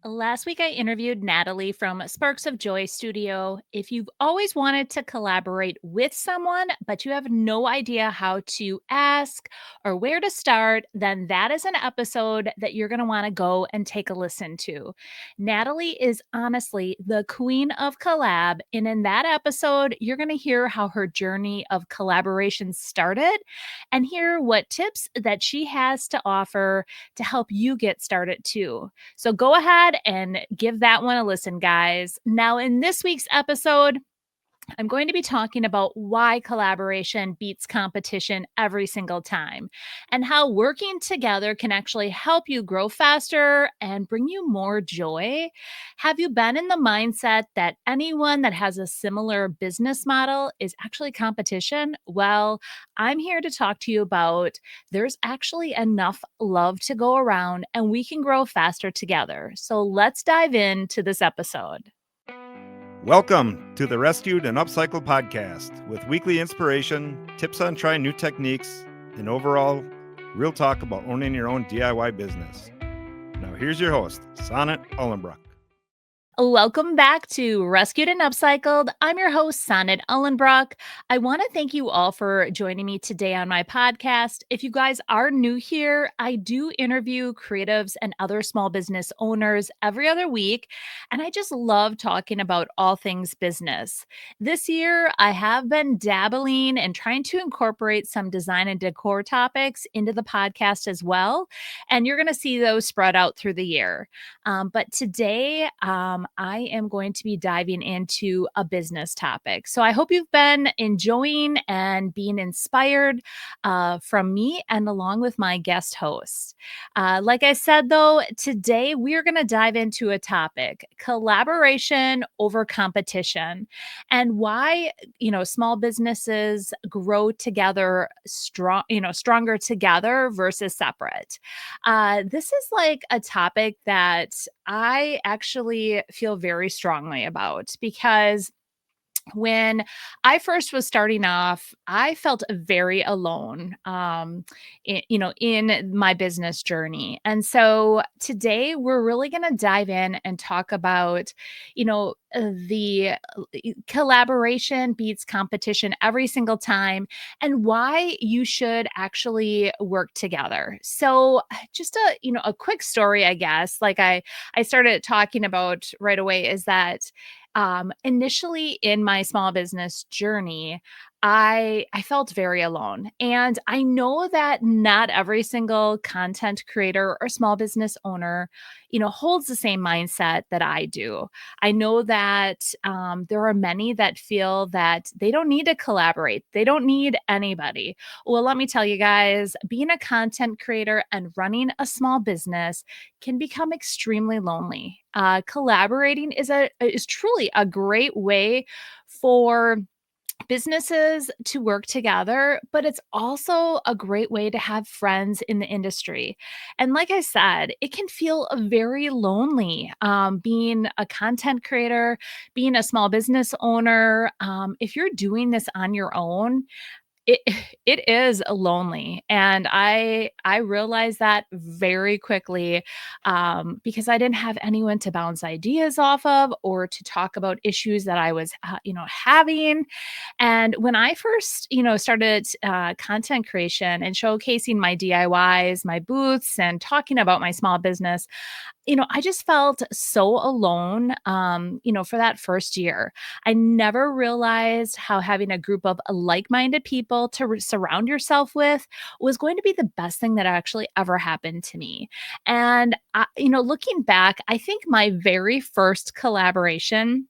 Last week, I interviewed Natalie from Sparks of Joy Studio. If you've always wanted to collaborate with someone, but you have no idea how to ask or where to start, then that is an episode that you're going to want to go and take a listen to. Natalie is honestly the queen of collab. And in that episode, you're going to hear how her journey of collaboration started and hear what tips that she has to offer to help you get started too. So go ahead and give that one a listen, guys. Now, in this week's episode, I'm going to be talking about why collaboration beats competition every single time and how working together can actually help you grow faster and bring you more joy. Have you been in the mindset that anyone that has a similar business model is actually competition? Well, I'm here to talk to you about there's actually enough love to go around and we can grow faster together. So let's dive into this episode. Welcome to the Rescued and Upcycled podcast with weekly inspiration, tips on trying new techniques, and overall real talk about owning your own DIY business. Now here's your host, Sonnet Ullenbrook. Welcome back to Rescued and Upcycled. I'm your host, Sonnet Ullenbrock. I want to thank you all for joining me today on my podcast. If you guys are new here, I do interview creatives and other small business owners every other week, and I just love talking about all things business. This year, I have been dabbling and trying to incorporate some design and decor topics into the podcast as well, and you're going to see those spread out through the year. But today, I am going to be diving into a business topic. So I hope you've been enjoying and being inspired from me and along with my guest host. Like I said, though, today we are going to dive into a topic: collaboration over competition, and why small businesses grow together stronger together versus separate. This is like a topic that I actually feel very strongly about because when I first was starting off, I felt very alone, in my business journey. And so today we're really going to dive in and talk about, the collaboration beats competition every single time and why you should actually work together. So just a quick story, I guess, like I started talking about right away is that initially in my small business journey, I felt very alone. And I know that not every single content creator or small business owner, holds the same mindset that I do. I know that there are many that feel that they don't need to collaborate. They don't need anybody. Well, let me tell you guys, being a content creator and running a small business can become extremely lonely. Collaborating is truly a great way for businesses to work together, but it's also a great way to have friends in the industry. And like I said, it can feel very lonely being a content creator, being a small business owner. If you're doing this on your own, it it is lonely, and I realized that very quickly, because I didn't have anyone to bounce ideas off of or to talk about issues that I was, having. And when I first, started content creation and showcasing my DIYs, my booths, and talking about my small business, I just felt so alone, for that first year. I never realized how having a group of like minded people to surround yourself with was going to be the best thing that actually ever happened to me. And, looking back, I think my very first collaboration,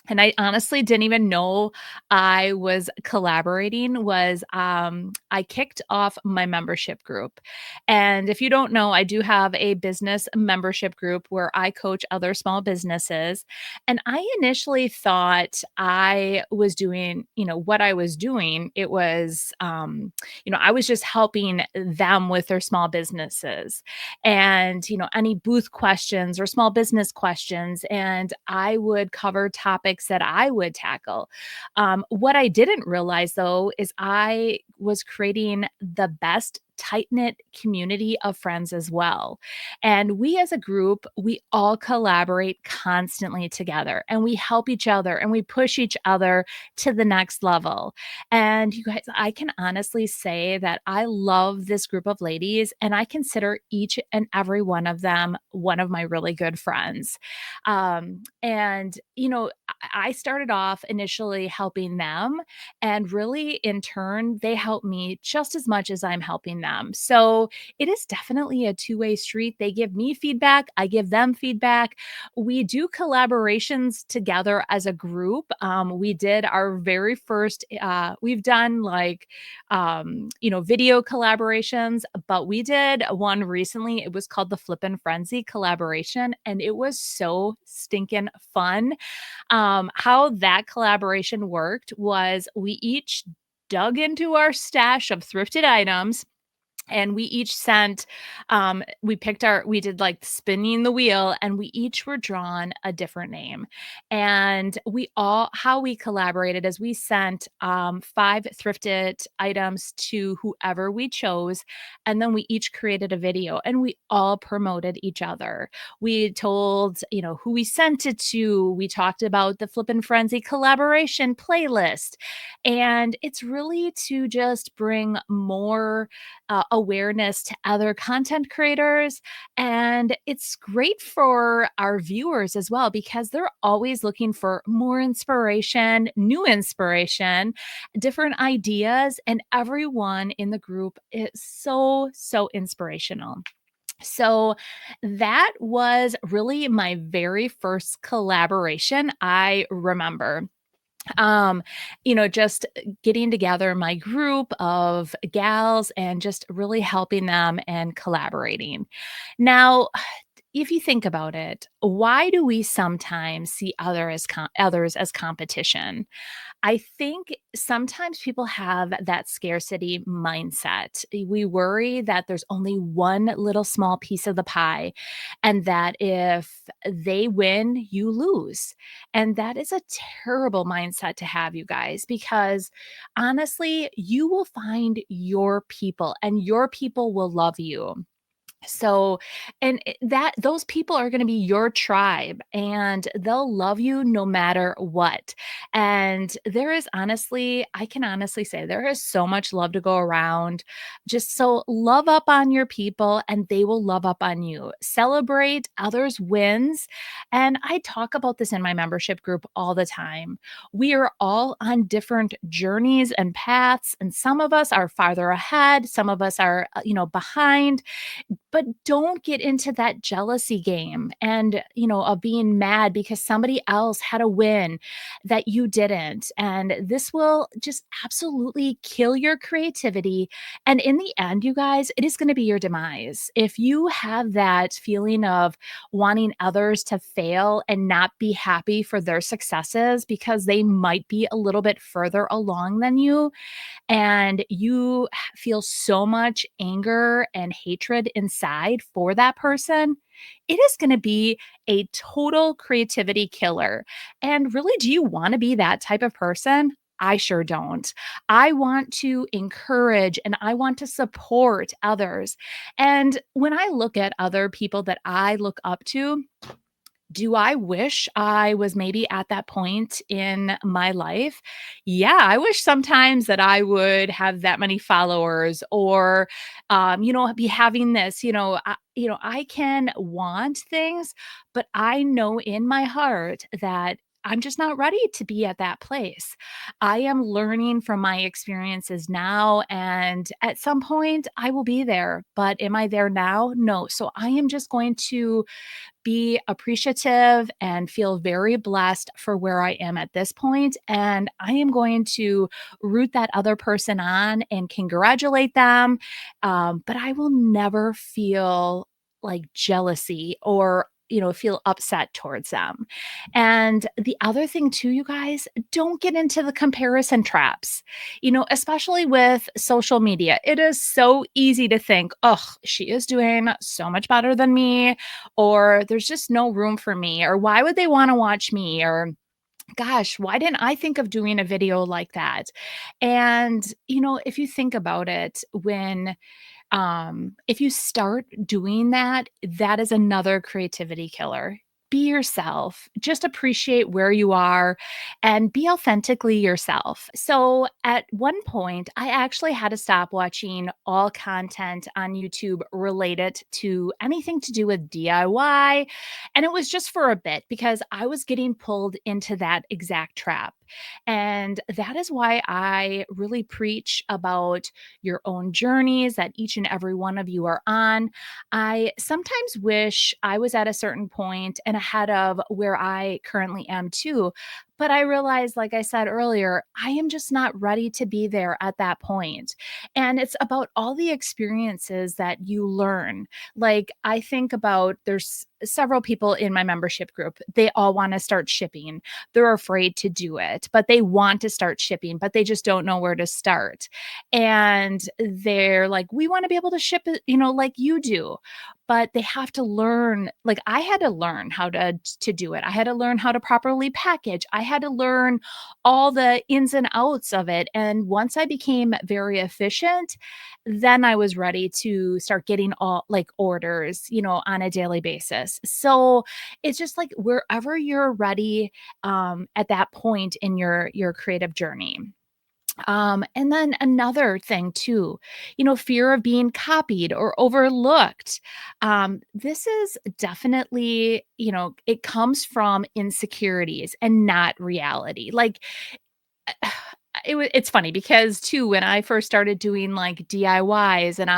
and I honestly didn't even know I was collaborating, was I kicked off my membership group. And if you don't know, I do have a business membership group where I coach other small businesses. And I initially thought I was doing, what I was doing. It was, I was just helping them with their small businesses and, any booth questions or small business questions. And I would cover topics that I would tackle. What I didn't realize though is I was creating the best tight-knit community of friends as well. And we as a group, we all collaborate constantly together and we help each other and we push each other to the next level. And you guys, I can honestly say that I love this group of ladies and I consider each and every one of them one of my really good friends. And, I started off initially helping them, and really in turn, they help me just as much as I'm helping them. So it is definitely a two-way street. They give me feedback, I give them feedback. We do collaborations together as a group. We did our very first, we've done like, video collaborations, but we did one recently. It was called the Flippin' Frenzy collaboration, and it was so stinking fun. How that collaboration worked was we each dug into our stash of thrifted items and we each sent we did like spinning the wheel and we each were drawn a different name. And we all how we collaborated is we sent five thrifted items to whoever we chose, and then we each created a video and we all promoted each other. We told who we sent it to. We talked about the Flippin' Frenzy collaboration playlist, and it's really to just bring more awareness to other content creators. And it's great for our viewers as well because they're always looking for more inspiration, new inspiration, different ideas. And everyone in the group is so, so inspirational. So that was really my very first collaboration I remember. Just getting together my group of gals and just really helping them and collaborating. Now, if you think about it, why do we sometimes see others as competition? I think sometimes people have that scarcity mindset. We worry that there's only one little small piece of the pie and that if they win, you lose. And that is a terrible mindset to have, you guys, because honestly, you will find your people and your people will love you. So, and that those people are going to be your tribe and they'll love you no matter what. And there is honestly, I can honestly say there is so much love to go around. Just so love up on your people and they will love up on you. Celebrate others' wins. And I talk about this in my membership group all the time. We are all on different journeys and paths, and some of us are farther ahead, some of us are, behind, but don't get into that jealousy game and, of being mad because somebody else had a win that you didn't. And this will just absolutely kill your creativity. And in the end, you guys, it is going to be your demise. If you have that feeling of wanting others to fail and not be happy for their successes because they might be a little bit further along than you, and you feel so much anger and hatred inside for that person, it is going to be a total creativity killer. And really, do you want to be that type of person? I sure don't. I want to encourage and I want to support others. And when I look at other people that I look up to, do I wish I was maybe at that point in my life? Yeah, I wish sometimes that I would have that many followers or, be having this, I can want things, but I know in my heart that I'm just not ready to be at that place. I am learning from my experiences now, and at some point I will be there. But am I there now? No. So I am just going to be appreciative and feel very blessed for where I am at this point. And I am going to root that other person on and congratulate them. But I will never feel like jealousy or feel upset towards them. And the other thing too, you guys, don't get into the comparison traps. Especially with social media, it is so easy to think, oh, she is doing so much better than me, or there's just no room for me, or why would they want to watch me, or gosh, why didn't I think of doing a video like that? And, if you think about it, when If you start doing that, that is another creativity killer. Be yourself, just appreciate where you are and be authentically yourself. So, at one point, I actually had to stop watching all content on YouTube related to anything to do with DIY. And it was just for a bit because I was getting pulled into that exact trap. And that is why I really preach about your own journeys that each and every one of you are on. I sometimes wish I was at a certain point and ahead of where I currently am too. But I realize, like I said earlier, I am just not ready to be there at that point. And it's about all the experiences that you learn. Like, I think about there's several people in my membership group, they all want to start shipping. They're afraid to do it, but they want to start shipping, but they just don't know where to start. And they're like, we want to be able to ship it, like you do. But they have to learn, like I had to learn how to do it. I had to learn how to properly package. I had to learn all the ins and outs of it. And once I became very efficient, then I was ready to start getting all like orders, on a daily basis. So it's just like wherever you're ready at that point in your creative journey. And then another thing too, fear of being copied or overlooked. This is definitely, it comes from insecurities and not reality. Like it's funny because too when I first started doing like DIYs and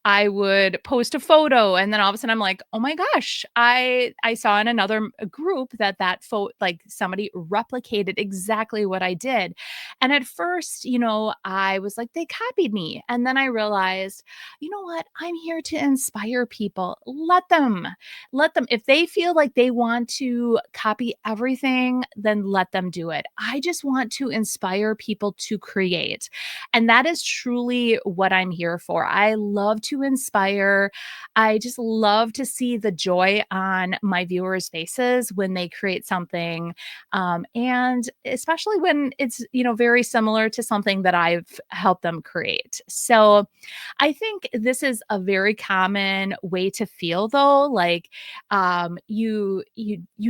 I would post a photo and then all of a sudden I'm like, "Oh my gosh, I saw in another group that photo like somebody replicated exactly what I did." And at first, I was like, "They copied me." And then I realized, "You know what? I'm here to inspire people. Let them. Let them if they feel like they want to copy everything, then let them do it. I just want to inspire people to create. And that is truly what I'm here for. I love to inspire. I just love to see the joy on my viewers' faces when they create something. And especially when it's, very similar to something that I've helped them create. So I think this is a very common way to feel though. Like you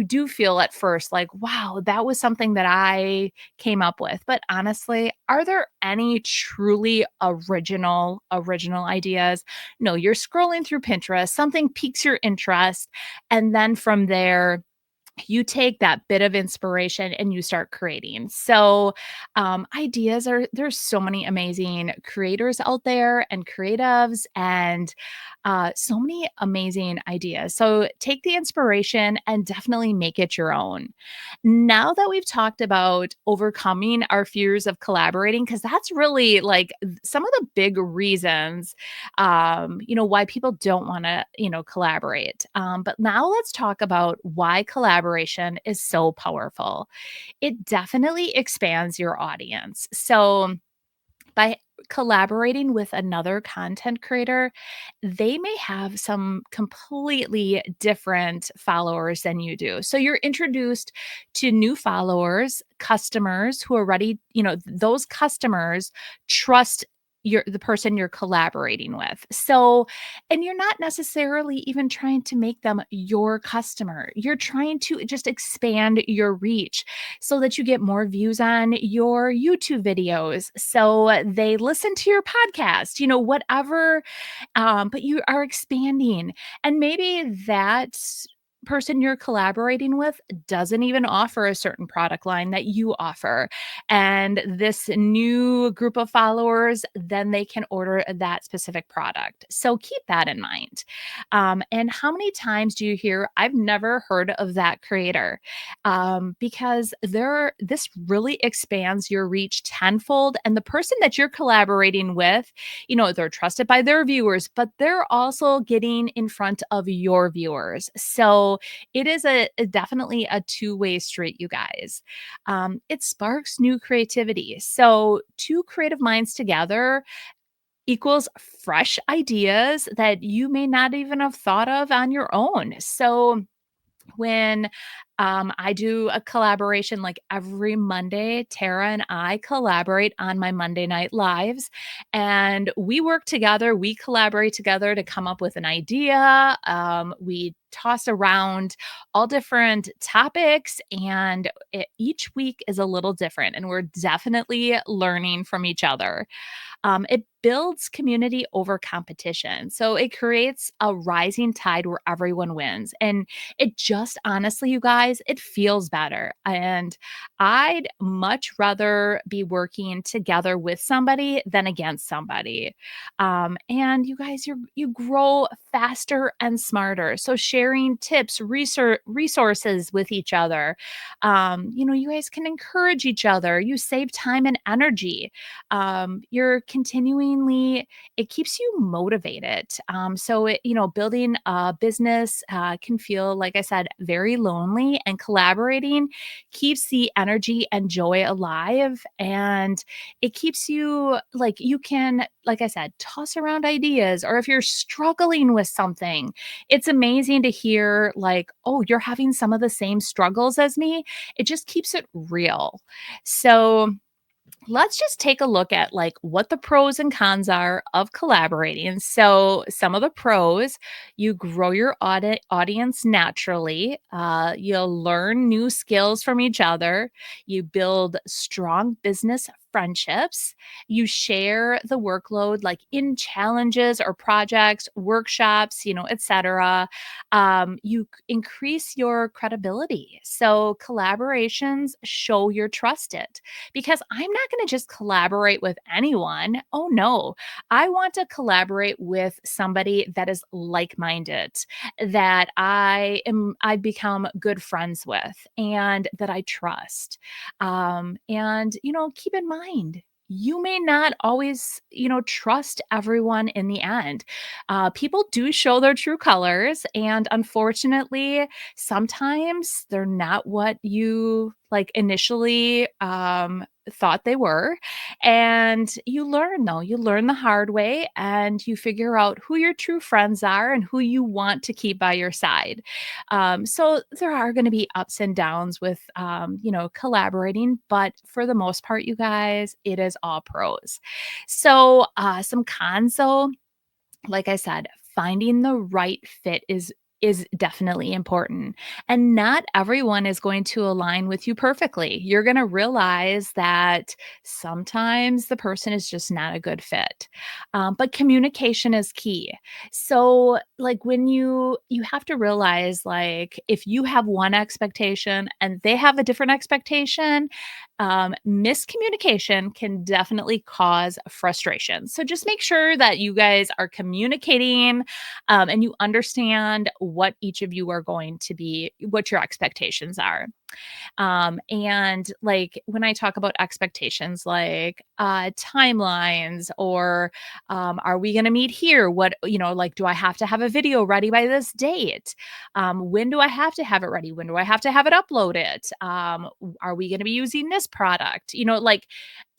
do feel at first like, wow, that was something that I came up with. But honestly, are there any truly original ideas? No, you're scrolling through Pinterest, something piques your interest, and then from there you take that bit of inspiration and you start creating. So, ideas are there's so many amazing creators out there and creatives, and so many amazing ideas. So, take the inspiration and definitely make it your own. Now that we've talked about overcoming our fears of collaborating, because that's really like some of the big reasons, why people don't want to, collaborate. But now let's talk about why collaboration is so powerful. It definitely expands your audience. So, by collaborating with another content creator, they may have some completely different followers than you do. So you're introduced to new followers, customers who are ready, those customers trust the person you're collaborating with. So, and you're not necessarily even trying to make them your customer. You're trying to just expand your reach so that you get more views on your YouTube videos. So they listen to your podcast, whatever. But you are expanding. And maybe that person you're collaborating with doesn't even offer a certain product line that you offer. And this new group of followers, then they can order that specific product. So keep that in mind. And how many times do you hear, I've never heard of that creator? Because this really expands your reach tenfold. And the person that you're collaborating with, they're trusted by their viewers, but they're also getting in front of your viewers. So it is definitely a two-way street, you guys. It sparks new creativity. So two creative minds together equals fresh ideas that you may not even have thought of on your own. So when I do a collaboration like every Monday. Tara and I collaborate on my Monday night lives, and we work together. We collaborate together to come up with an idea. We toss around all different topics, and each week is a little different, and we're definitely learning from each other. It builds community over competition. So it creates a rising tide where everyone wins. And it just honestly, you guys, it feels better. And I'd much rather be working together with somebody than against somebody. And you guys, you grow faster and smarter. So sharing tips, resources with each other. You guys can encourage each other. You save time and energy. You're continually, it keeps you motivated. Building a business can feel, like I said, very lonely, and collaborating keeps the energy and joy alive. And it keeps you like, you can, like I said, toss around ideas, or if you're struggling with something, it's amazing to hear, like, oh, you're having some of the same struggles as me. It just keeps it real. So, let's just take a look at like what the pros and cons are of collaborating. So, some of the pros: you grow your audience naturally, you'll learn new skills from each other, you build strong business friendships, you share the workload like in challenges or projects, workshops, etc. Increase your credibility. So, collaborations show you're trusted, because I'm not going to just collaborate with anyone. Oh, no. I want to collaborate with somebody that is like minded, that I become good friends with, and that I trust. Keep in mind, you may not always, trust everyone in the end. People do show their true colors. And unfortunately, sometimes they're not what you like initially thought they were. And you learn the hard way, and you figure out who your true friends are and who you want to keep by your side. So there are going to be ups and downs with, collaborating, but for the most part, you guys, it is all pros. So, some cons though, like I said, finding the right fit is definitely important. And not everyone is going to align with you perfectly. You're going to realize that sometimes the person is just not a good fit. But communication is key. So, like, when you have to realize, like, if you have one expectation and they have a different expectation, miscommunication can definitely cause frustration. So just make sure that you guys are communicating, and you understand what each of you are going to be, what your expectations are. And like when I talk about expectations, like timelines, or are we going to meet here? What, like, do I have to have a video ready by this date? When do I have to have it ready? When do I have to have it uploaded? Are we going to be using this product?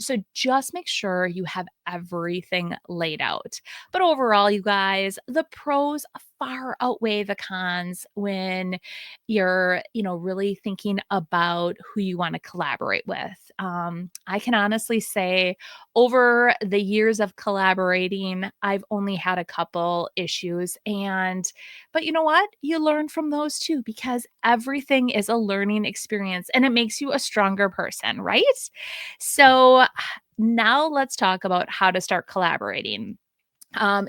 So just make sure you have everything laid out. But overall, you guys, the pros far outweigh the cons when you're, really thinking about who you want to collaborate with. I can honestly say, over the years of collaborating, I've only had a couple issues. But you know what? You learn from those too, because everything is a learning experience, and it makes you a stronger person, right? So now let's talk about how to start collaborating.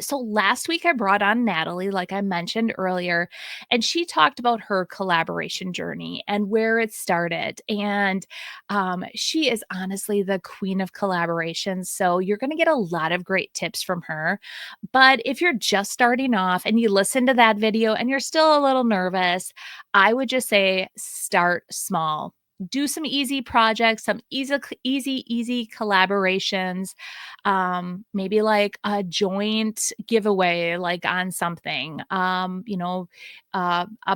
So last week I brought on Natalie, like I mentioned earlier, and she talked about her collaboration journey and where it started. And she is honestly the queen of collaboration. So you're going to get a lot of great tips from her. But if you're just starting off and you listen to that video and you're still a little nervous, I would just say start small. Do some easy projects, some easy collaborations. Maybe like a joint giveaway, like on something, a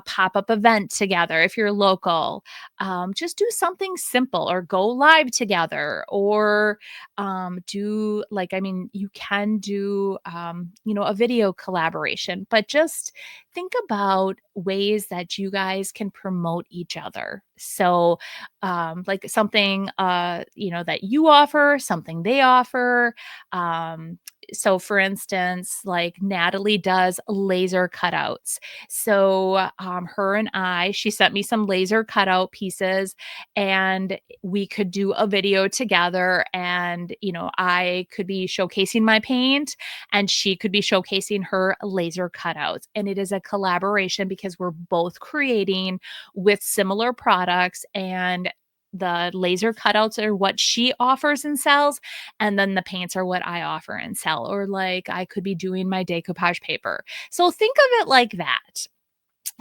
pop-up event together if you're local. Just do something simple, or go live together, or you can do, a video collaboration, but just think about ways that you guys can promote each other. So, like something, that you offer, something they offer. Um, so for instance, like Natalie does laser cutouts. So, she sent me some laser cutout pieces and we could do a video together. And, I could be showcasing my paint and she could be showcasing her laser cutouts. And it is a collaboration because we're both creating with similar products, and the laser cutouts are what she offers and sells, and then the paints are what I offer and sell. Or like I could be doing my decoupage paper. So think of it like that.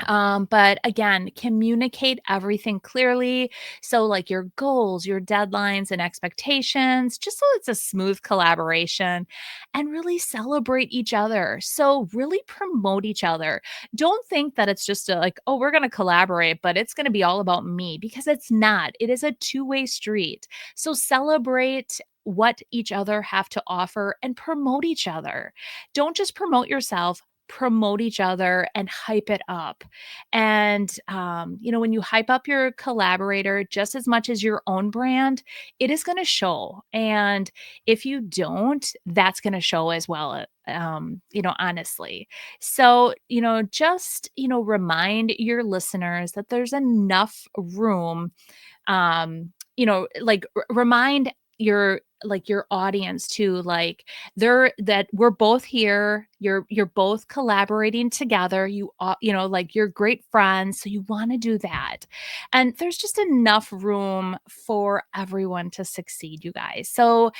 But again, communicate everything clearly. So, like your goals, your deadlines, and expectations, just so it's a smooth collaboration, and really celebrate each other. So, really promote each other. Don't think that it's just like, oh, we're going to collaborate, but it's going to be all about me, because it's not. It is a two-way street. So, celebrate what each other have to offer and promote each other. Don't just promote yourself, promote each other and hype it up. And, when you hype up your collaborator just as much as your own brand, it is going to show. And if you don't, that's going to show as well. Honestly. So, remind your listeners that there's enough room, remind your audience too, like they're that we're both here, you're both collaborating together, like you're great friends, so you want to do that. And there's just enough room for everyone to succeed, you guys. So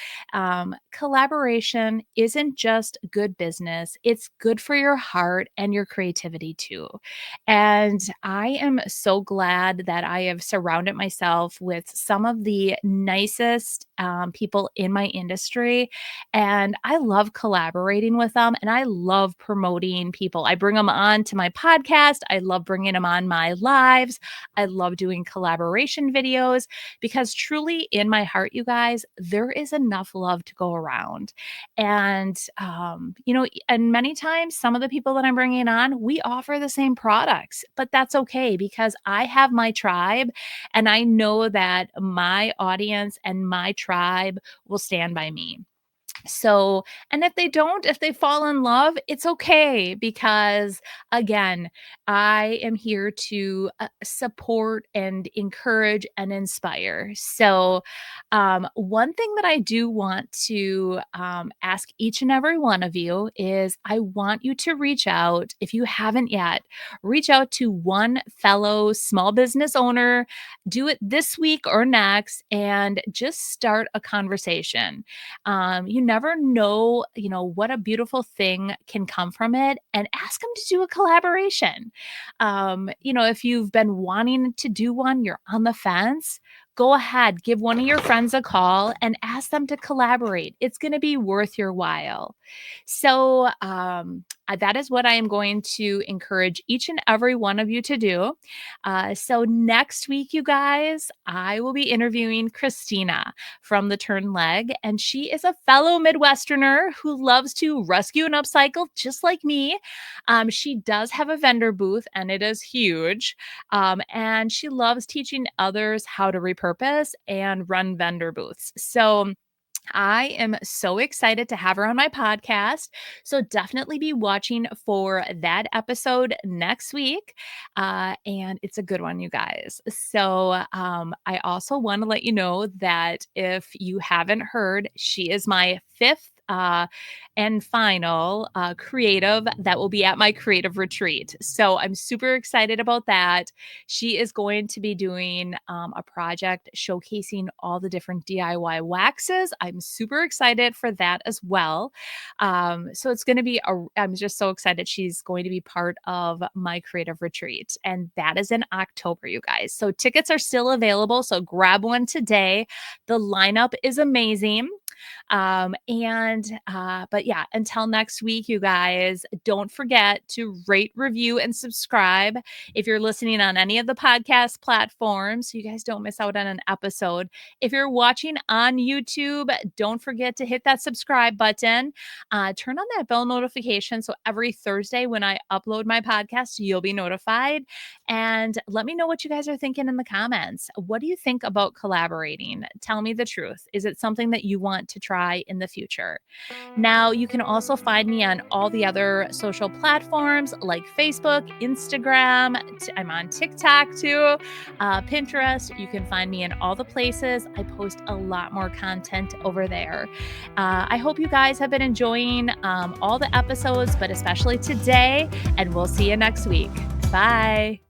collaboration isn't just good business, it's good for your heart and your creativity too. And I am so glad that I have surrounded myself with some of the nicest people in my industry. And I love collaborating with them and I love promoting people. I bring them on to my podcast. I love bringing them on my lives. I love doing collaboration videos because truly, in my heart, you guys, there is enough love to go around. And, and many times, some of the people that I'm bringing on, we offer the same products, but that's okay because I have my tribe and I know that my audience and my tribe will stand by me. So, and if they don't, if they fall in love, it's okay because again, I am here to support and encourage and inspire. So, one thing that I do want to ask each and every one of you is I want you to reach out, if you haven't yet, reach out to one fellow small business owner, do it this week or next, and just start a conversation. You never know, what a beautiful thing can come from it, and ask them to do a collaboration. If you've been wanting to do one, you're on the fence, go ahead, give one of your friends a call and ask them to collaborate. It's going to be worth your while. So, that is what I am going to encourage each and every one of you to do. So, next week, you guys, I will be interviewing Christina from the Turn Leg, and she is a fellow Midwesterner who loves to rescue and upcycle just like me. She does have a vendor booth, and it is huge. And she loves teaching others how to repurpose and run vendor booths. So, I am so excited to have her on my podcast. So definitely be watching for that episode next week. And it's a good one, you guys. So I also want to let you know that if you haven't heard, she is my fifth and final creative that will be at my creative retreat. So I'm super excited about that. She is going to be doing a project showcasing all the different DIY waxes. I'm super excited for that as well. So it's going to be, I'm just so excited. She's going to be part of my creative retreat. And that is in October, you guys. So tickets are still available. So grab one today. The lineup is amazing. But yeah, until next week, you guys, don't forget to rate, review, and subscribe if you're listening on any of the podcast platforms, so you guys don't miss out on an episode. If you're watching on YouTube, don't forget to hit that subscribe button. Turn on that bell notification so every Thursday when I upload my podcast, you'll be notified. And let me know what you guys are thinking in the comments. What do you think about collaborating? Tell me the truth. Is it something that you want to try in the future? Now, you can also find me on all the other social platforms like Facebook, Instagram. I'm on TikTok too, Pinterest. You can find me in all the places. I post a lot more content over there. I hope you guys have been enjoying all the episodes, but especially today, and we'll see you next week. Bye.